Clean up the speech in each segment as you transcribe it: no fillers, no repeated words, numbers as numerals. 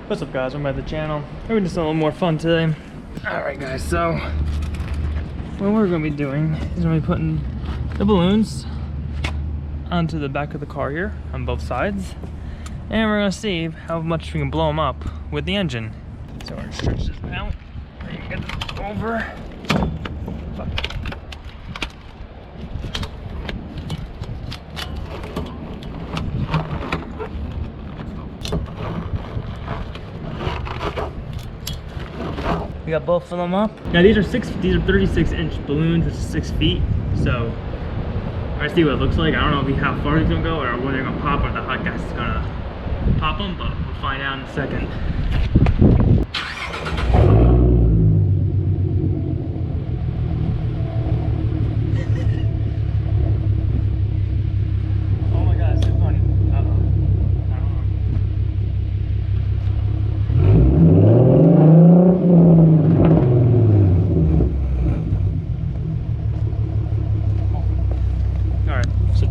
What's up guys, I'm at the channel. We're just a little more fun today. Alright guys, so what we're going to be doing is we're going to be putting the balloons onto the back of the car here on both sides. And we're going to see how much we can blow them up with the engine. So we're going to stretch this out. We're going to get this over. We got both of them up. Now these are 36-inch balloons, which is 6 feet. So I see what it looks like. I don't know how far it's gonna go or when they're gonna pop or the hot gas is gonna pop them, but we'll find out in a second.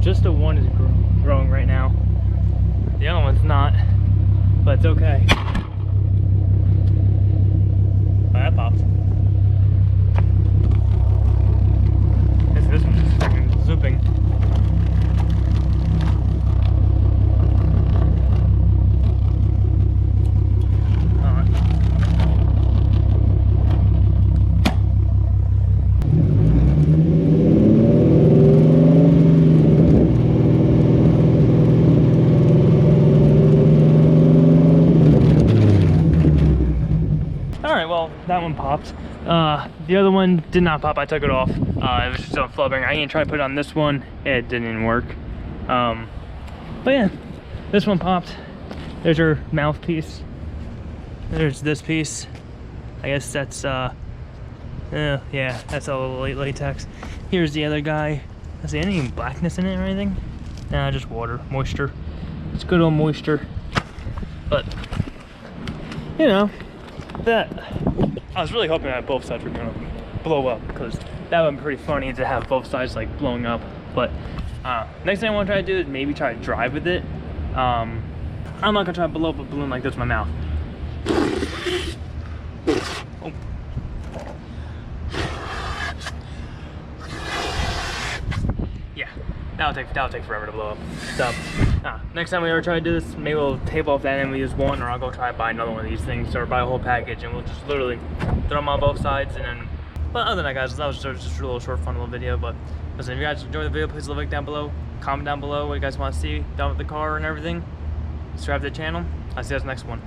Just the one is growing right now. The other one's not, but it's okay. Oh, that popped. This one's just freaking zooping. Well, that one popped. The other one did not pop. I took it off. It was just on flubbering. I didn't try to put it on this one. It didn't work. But yeah, this one popped. There's your mouthpiece. There's this piece. I guess that's yeah, that's all latex. Here's the other guy. Is there any blackness in it or anything? Nah, just water, moisture. It's good old moisture. But you know, that I was really hoping that both sides were gonna blow up, because that would be pretty funny to have both sides like blowing up. But next thing I want to try to do is maybe try to drive with it. I'm not gonna try to blow up a balloon like this with my mouth. Oh. Yeah, that'll take forever to blow up. So next time we ever try to do this, maybe we'll tape off that and we use one, or I'll go try to buy another one of these things or buy a whole package and we'll just literally throw them on both sides. And then, but other than that guys, that was just a little short fun little video. But listen, if you guys enjoyed the video, please leave a like down below, comment down below what you guys want to see done with the car and everything. Subscribe to the channel. I'll see you guys in the next one.